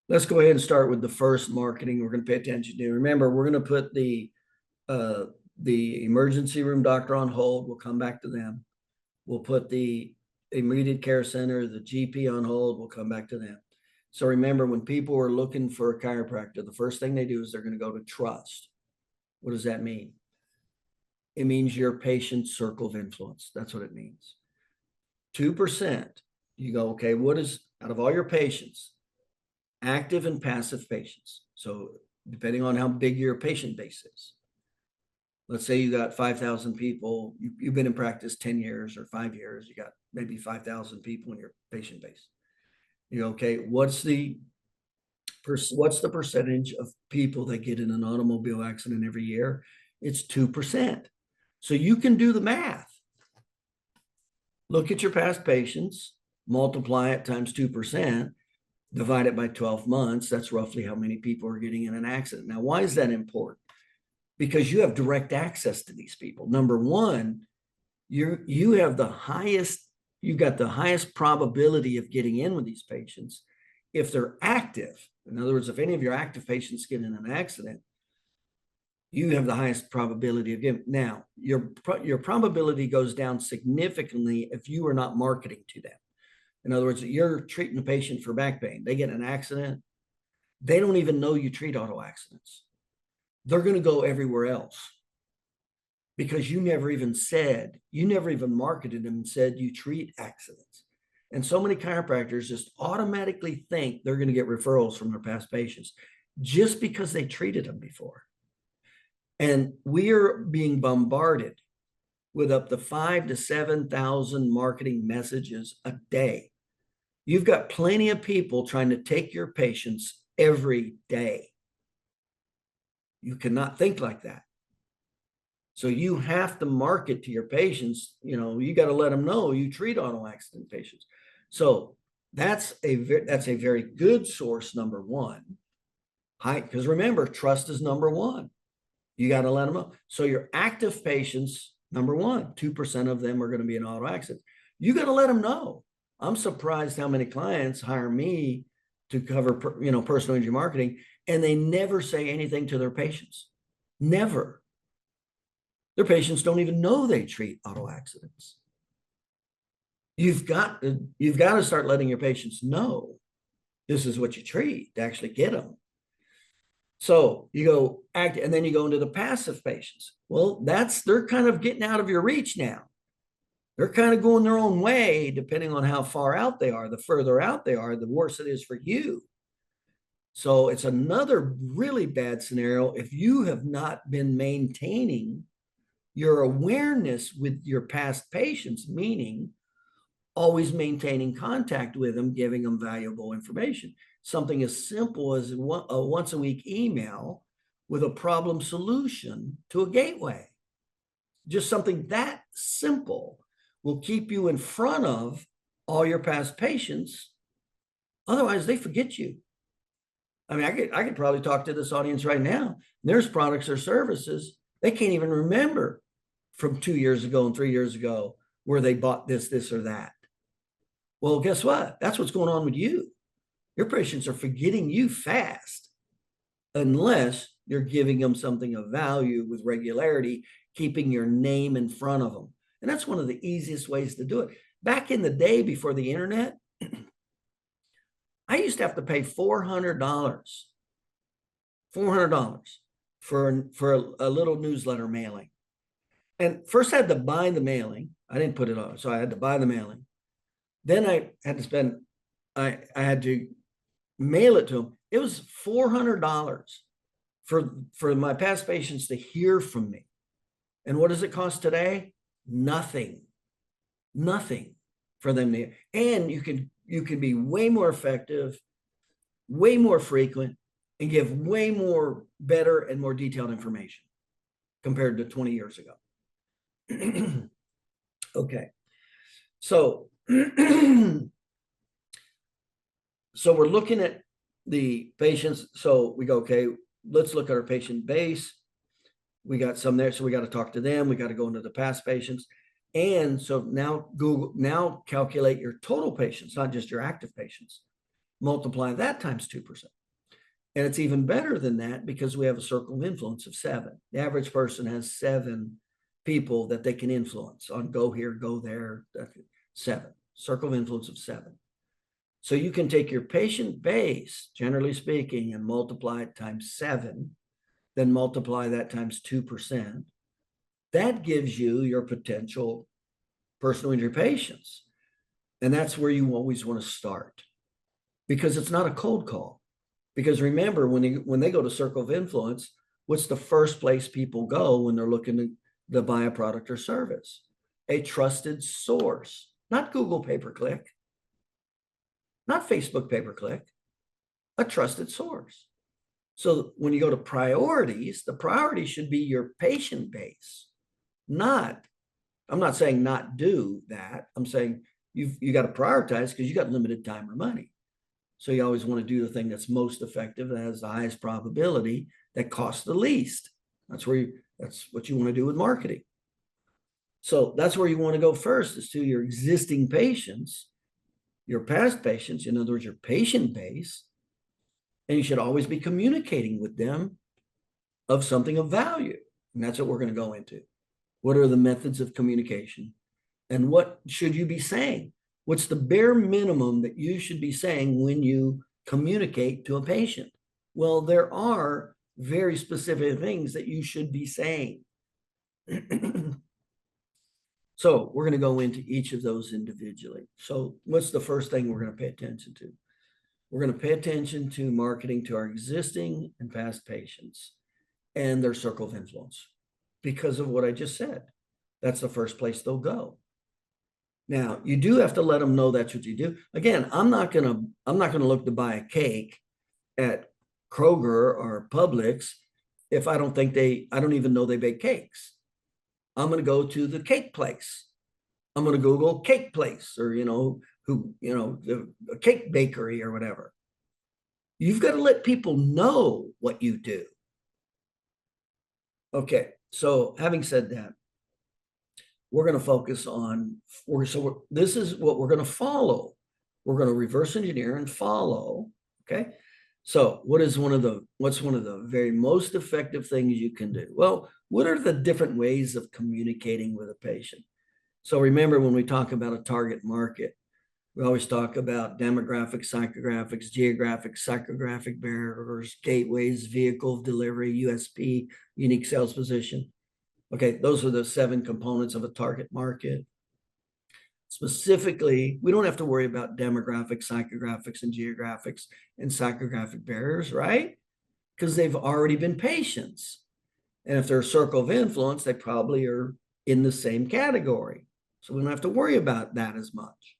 Let's go ahead and start with the first marketing we're going to pay attention to. Remember, we're going to put the emergency room doctor on hold. We'll come back to them. We'll put the immediate care center, the GP on hold. We'll come back to them. So remember, when people are looking for a chiropractor, the first thing they do is they're going to go to trust. What does that mean? It means your patient's circle of influence. That's what it means. 2%. You go, okay, what is out of all your patients, active and passive patients? So depending on how big your patient base is, let's say you got 5,000 people, you've been in practice 10 years or 5 years, you got maybe 5,000 people in your patient base. You go, okay, what's the percentage of people that get in an automobile accident every year? It's 2%. So you can do the math. Look at your past patients, multiply it times 2%, divide it by 12 months. That's roughly how many people are getting in an accident. Now, why is that important? Because you have direct access to these people. Number one, you have the highest, you've got the highest probability of getting in with these patients if they're active. In other words, if any of your active patients get in an accident, you have the highest probability of getting. Now, your probability goes down significantly if you are not marketing to them. In other words, you're treating a patient for back pain. They get in an accident. They don't even know you treat auto accidents. They're going to go everywhere else because you never even marketed them and said you treat accidents. And so many chiropractors just automatically think they're going to get referrals from their past patients just because they treated them before. And we are being bombarded with up to 5,000 to 7,000 marketing messages a day. You've got plenty of people trying to take your patients every day. You cannot think like that. So you have to market to your patients. You got to let them know you treat auto accident patients. So that's a very good source, number one. Because remember, trust is number one. You got to let them know. So your active patients, number one, 2% of them are going to be in auto accidents. You got to let them know. I'm surprised how many clients hire me to cover, personal injury marketing, and they never say anything to their patients. Never. Their patients don't even know they treat auto accidents. You've got to start letting your patients know this is what you treat to actually get them. So you go active, and then you go into the passive patients. Well, they're kind of getting out of your reach now. They're kind of going their own way, depending on how far out they are. The further out they are, the worse it is for you. So it's another really bad scenario if you have not been maintaining your awareness with your past patients, meaning always maintaining contact with them, giving them valuable information. Something as simple as a once a week email with a problem solution to a gateway. Just something that simple will keep you in front of all your past patients. Otherwise, they forget you. I mean, I could probably talk to this audience right now. There's products or services they can't even remember from 2 years ago and 3 years ago where they bought this, or that. Well, guess what? That's what's going on with you. Your patients are forgetting you fast unless you're giving them something of value with regularity, keeping your name in front of them. And that's one of the easiest ways to do it. Back in the day before the internet, I used to have to pay $400 for a little newsletter mailing. And first I had to buy the mailing. I didn't put it on, so I had to buy the mailing. Then I had to mail it to them. It was $400 for my past patients to hear from me. And what does it cost today? Nothing for them to, and you can be way more effective, way more frequent, and give way more better and more detailed information compared to 20 years ago. Okay. So so we're looking at the patients. So we go, okay, let's look at our patient base. We got some there, so we got to talk to them. We got to go into the past patients. And so now calculate your total patients, not just your active patients. multiply that times 2%. And it's even better than that because we have a circle of influence of 7. The average person has 7 people that they can influence on go here, go there, 7. Circle of influence of 7. So you can take your patient base, generally speaking, and multiply it times 7, then multiply that times 2%. That gives you your potential personal injury patients. And that's where you always want to start, because it's not a cold call. Because remember, when they go to circle of influence, what's the first place people go when they're looking to buy a product or service? A trusted source, not Google pay-per-click, not Facebook pay-per-click, a trusted source. So when you go to priorities, the priority should be your patient base. I'm not saying not do that. I'm saying you got to prioritize because you got limited time or money. So you always want to do the thing that's most effective, that has the highest probability, that costs the least. That's what you want to do with marketing. So that's where you want to go first, is to your existing patients, your past patients, in other words, your patient base, and you should always be communicating with them of something of value. And that's what we're going to go into. What are the methods of communication? And what should you be saying? What's the bare minimum that you should be saying when you communicate to a patient? Well, there are very specific things that you should be saying. So we're going to go into each of those individually. So what's the first thing we're going to pay attention to? We're going to pay attention to marketing to our existing and past patients and their circle of influence, because of what I just said. That's the first place they'll go. Now, you do have to let them know that's what you do. Again, I'm not gonna look to buy a cake at Kroger or Publix if I don't even know they bake cakes. I'm gonna go to the cake place. I'm gonna Google cake place, or a cake bakery or whatever. You've got to let people know what you do. Okay, so having said that, we're going to focus on, this is what we're going to follow. We're going to reverse engineer and follow. Okay. So what's one of the very most effective things you can do? Well, what are the different ways of communicating with a patient? So remember, when we talk about a target market, we always talk about demographics, psychographics, geographic, psychographic barriers, gateways, vehicle of delivery, USP, unique sales position. Okay, those are the 7 components of a target market. Specifically, we don't have to worry about demographics, psychographics, and geographics and psychographic barriers, right? Because they've already been patients. And if they're a circle of influence, they probably are in the same category. So we don't have to worry about that as much.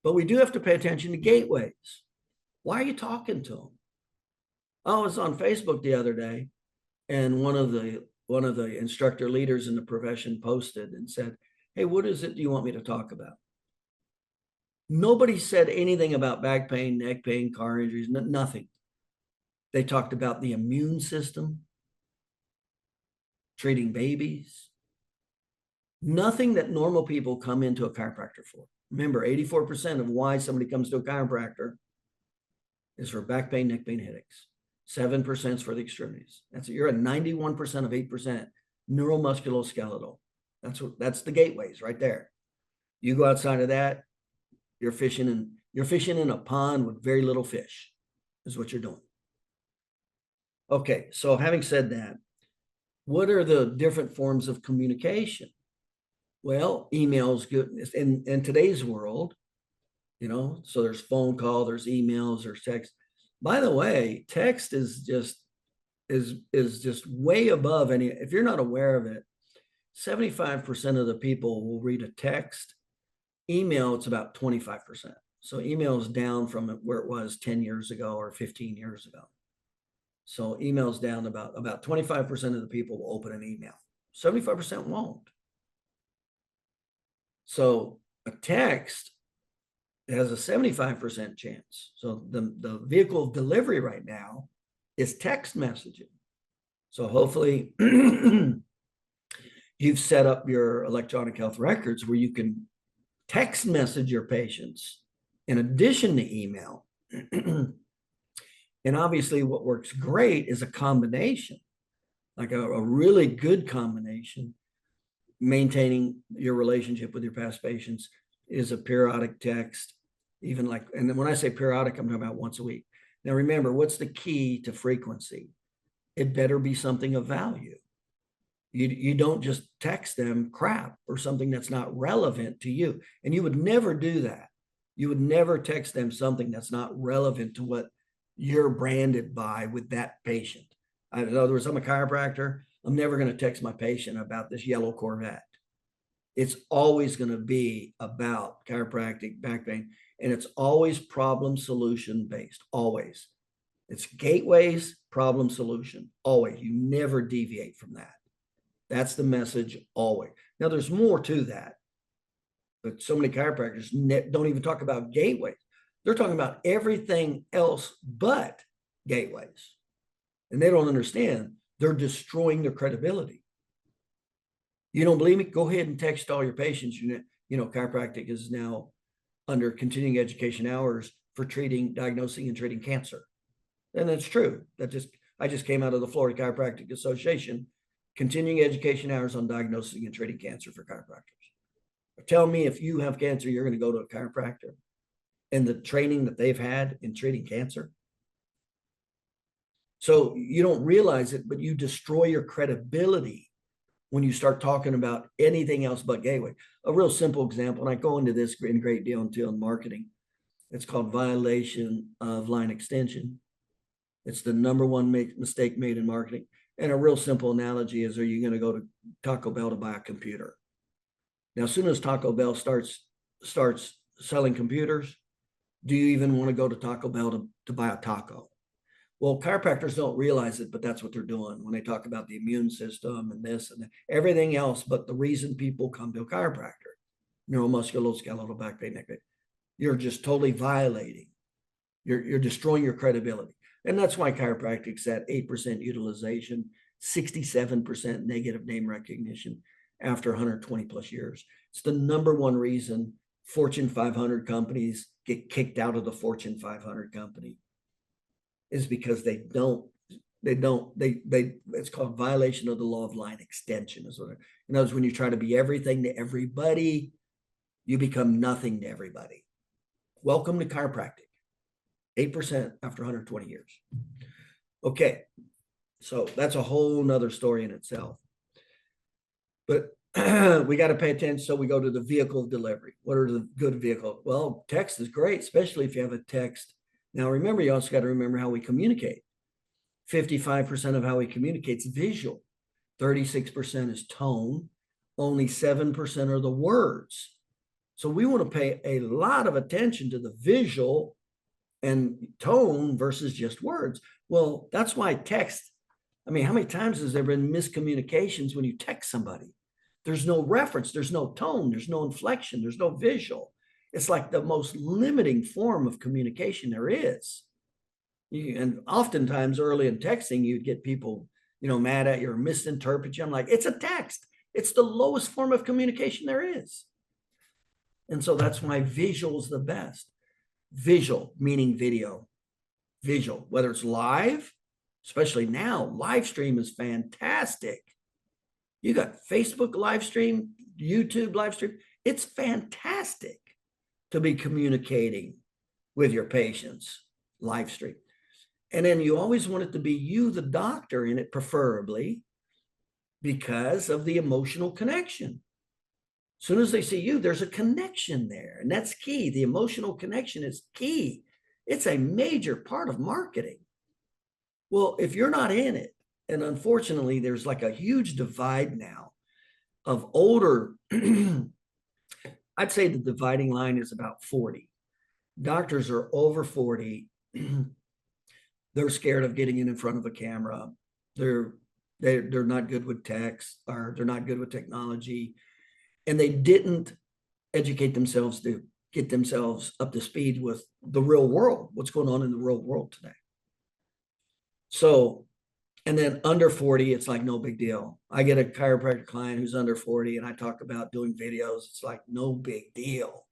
But we do have to pay attention to gateways. Why are you talking to them? I was on Facebook the other day, and one of the instructor leaders in the profession posted and said, "Hey, what is it you want me to talk about?" Nobody said anything about back pain, neck pain, car injuries, nothing. They talked about the immune system, treating babies, nothing that normal people come into a chiropractor for. Remember, 84% of why somebody comes to a chiropractor is for back pain, neck pain, headaches. 7% is for the extremities. You're at 91% of 8% neuromusculoskeletal. That's the gateways right there. You go outside of that, you're fishing in a pond with very little fish, is what you're doing. Okay, so having said that, what are the different forms of communication? Well, email's good in today's world, so there's phone call, there's emails, there's text. By the way, text is just way above any. If you're not aware of it, 75% of the people will read a text. Email, it's about 25%. So email is down from where it was 10 years ago or 15 years ago. So email's down about 25% of the people will open an email. 75% won't. So a text has a 75% chance. So the vehicle of delivery right now is text messaging. So hopefully you've set up your electronic health records where you can text message your patients in addition to email. And obviously what works great is a combination, like a really good combination. Maintaining your relationship with your past patients is a periodic text, even like, and then when I say periodic, I'm talking about once a week. Now, remember, what's the key to frequency? It better be something of value. You don't just text them crap or something that's not relevant to you. And you would never do that. You would never text them something that's not relevant to what you're branded by with that patient. In other words, I'm a chiropractor. I'm never going to text my patient about this yellow Corvette. It's always going to be about chiropractic back pain, and it's always problem solution based. Always. It's gateways, problem solution. Always. You never deviate from that. That's the message always. Now, there's more to that, but so many chiropractors don't even talk about gateways. They're talking about everything else but gateways. And they don't understand. They're destroying their credibility. You don't believe me? Go ahead and text all your patients. You know, chiropractic is now under continuing education hours for diagnosing and treating cancer. And that's true. I just came out of the Florida Chiropractic Association, continuing education hours on diagnosing and treating cancer for chiropractors. Tell me, if you have cancer, you're going to go to a chiropractor and the training that they've had in treating cancer. So you don't realize it, but you destroy your credibility when you start talking about anything else but gateway. A real simple example, and I go into this in great deal in marketing. It's called violation of line extension. It's the number one mistake made in marketing. And a real simple analogy is, are you going to go to Taco Bell to buy a computer? Now, as soon as Taco Bell starts selling computers, do you even want to go to Taco Bell to buy a taco? Well, chiropractors don't realize it, but that's what they're doing when they talk about the immune system and this and that, everything else. But the reason people come to a chiropractor, neuromusculoskeletal, back pain, neck pain, you're just totally violating. You're destroying your credibility. And that's why chiropractic's at 8% utilization, 67% negative name recognition after 120 plus years. It's the number one reason Fortune 500 companies get kicked out of the Fortune 500 company, is because it's called violation of the law of line extension. In other words, when you try to be everything to everybody, you become nothing to everybody. Welcome to chiropractic. 8% after 120 years. Okay, so that's a whole nother story in itself. But we got to pay attention. So we go to the vehicle of delivery. What are the good vehicles? Well, text is great, especially if you have a text. Now, remember, you also got to remember how we communicate. 55% of how we communicate is visual. 36% is tone. Only 7% are the words. So we want to pay a lot of attention to the visual and tone versus just words. Well, that's why text. I mean, how many times has there been miscommunications when you text somebody? There's no reference, there's no tone, there's no inflection, there's no visual. It's like the most limiting form of communication there is. And oftentimes early in texting, you'd get people, mad at you or misinterpret you. I'm like, it's a text. It's the lowest form of communication there is. And so that's why visual is the best. Visual, meaning video. Visual, whether it's live, especially now, live stream is fantastic. You got Facebook live stream, YouTube live stream. It's fantastic to be communicating with your patients live stream. And then you always want it to be you, the doctor, in it, preferably, because of the emotional connection. As soon as they see you, there's a connection there. And that's key. The emotional connection is key. It's a major part of marketing. Well, if you're not in it, and unfortunately, there's like a huge divide now of older, I'd say the dividing line is about 40. Doctors are over 40. They're scared of getting in front of a camera. They're not good with text, or they're not good with technology. And they didn't educate themselves to get themselves up to speed with the real world, what's going on in the real world today. So, and then under 40, it's like no big deal. I get a chiropractic client who's under 40 and I talk about doing videos. It's like no big deal.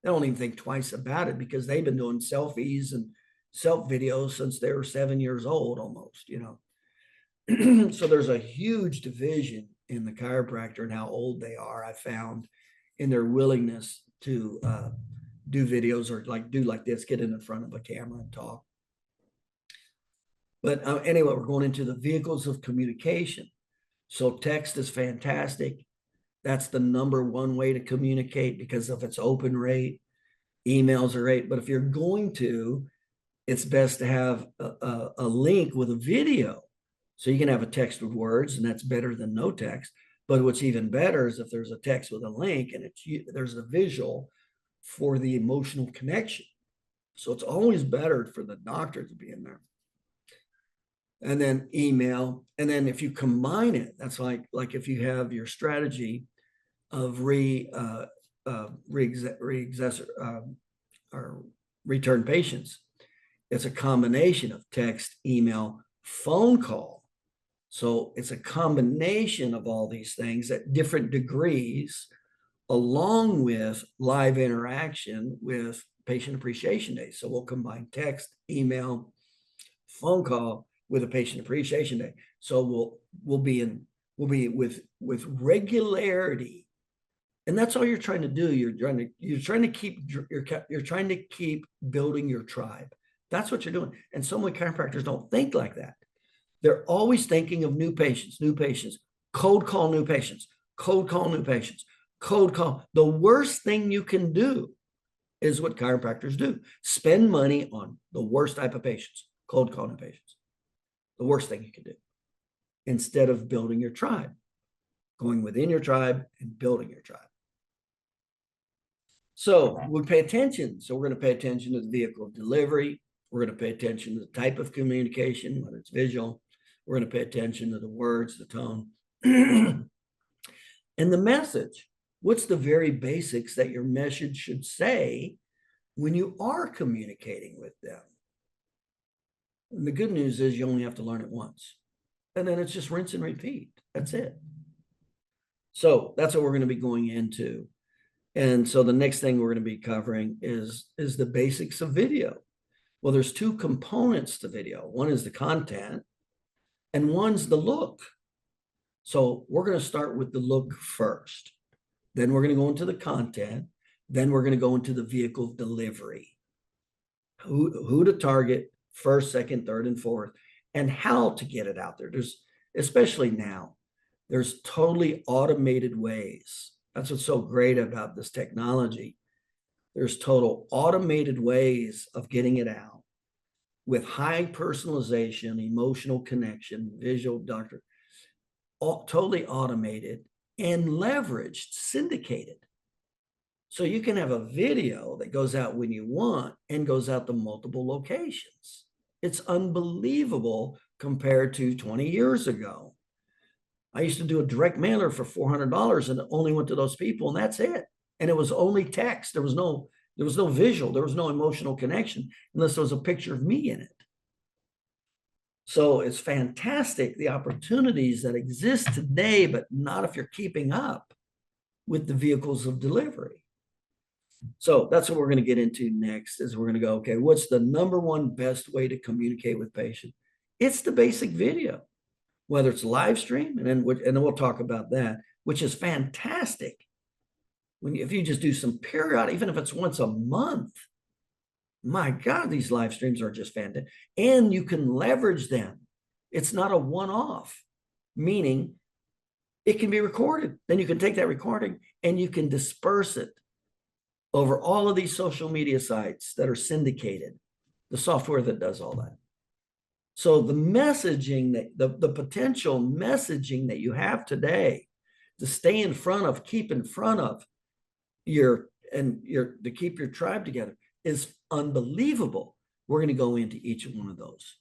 They don't even think twice about it because they've been doing selfies and self videos since they were 7 years old almost, you know. So there's a huge division in the chiropractor and how old they are, I found, in their willingness to do videos or do like this, get in front of a camera and talk. But anyway, we're going into the vehicles of communication. So text is fantastic. That's the #1 way to communicate because of its open rate. Emails are great, but if you're going to, it's best to have a link with a video. So you can have a text with words, and that's better than no text. But what's even better is if there's a text with a link and there's a visual for the emotional connection. So it's always better for the doctor to be in there. And then email. And then if you combine it, that's like if you have your strategy of or return patients, it's a combination of text, email, phone call. So it's a combination of all these things at different degrees, along with live interaction with patient appreciation day. So we'll combine text, email, phone call with a patient appreciation day. So we'll be with regularity. And that's all you're trying to do. You're trying to keep building your tribe. That's what you're doing. And so many chiropractors don't think like that. They're always thinking of new patients, cold call new patients, cold call new patients, cold call. The worst thing you can do is what chiropractors do. Spend money on the worst type of patients, cold call new patients. The worst thing you can do instead of building your tribe, going within your tribe and building your tribe. So we pay attention. So we're going to pay attention to the vehicle of delivery. We're going to pay attention to the type of communication, whether it's visual. We're going to pay attention to the words, the tone, and the message. What's the very basics that your message should say when you are communicating with them? And the good news is you only have to learn it once. And then it's just rinse and repeat. That's it. So that's what we're going to be going into. And so the next thing we're going to be covering is the basics of video. Well, there's two components to video. One is the content and one's the look. So we're going to start with the look first. Then we're going to go into the content. Then we're going to go into the vehicle of delivery. Who to target first, second, third, and fourth, and how to get it out there. There's, especially now, there's totally automated ways. That's what's so great about this technology. There's total automated ways of getting it out with high personalization, emotional connection, visual doctor, totally automated and leveraged, syndicated. So you can have a video that goes out when you want and goes out to multiple locations. It's unbelievable compared to 20 years ago. I used to do a direct mailer for $400 and it only went to those people, and that's it. And it was only text. There was no visual. There was no emotional connection unless there was a picture of me in it. So it's fantastic, the opportunities that exist today, but not if you're keeping up with the vehicles of delivery. So that's what we're going to get into next, is we're going to go, okay, what's the #1 best way to communicate with patient? It's the basic video, whether it's live stream, and then we'll talk about that, which is fantastic. If you just do some periodic, even if it's once a month, my God, these live streams are just fantastic. And you can leverage them. It's not a one-off, meaning it can be recorded. Then you can take that recording and you can disperse it over all of these social media sites that are syndicated, the software that does all that. So the messaging, the potential messaging that you have today to stay in front of, keep in front of to keep your tribe together is unbelievable. We're going to go into each one of those.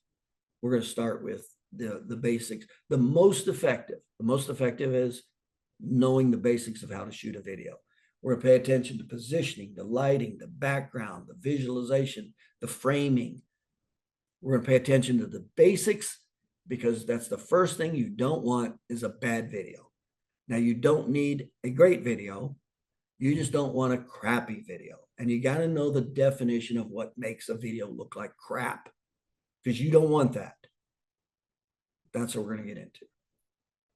We're going to start with the basics. The most effective is knowing the basics of how to shoot a video. We're going to pay attention to positioning, the lighting, the background, the visualization, the framing. We're going to pay attention to the basics, because that's the first thing you don't want is a bad video. Now, you don't need a great video. You just don't want a crappy video. And you got to know the definition of what makes a video look like crap, because you don't want that. That's what we're going to get into.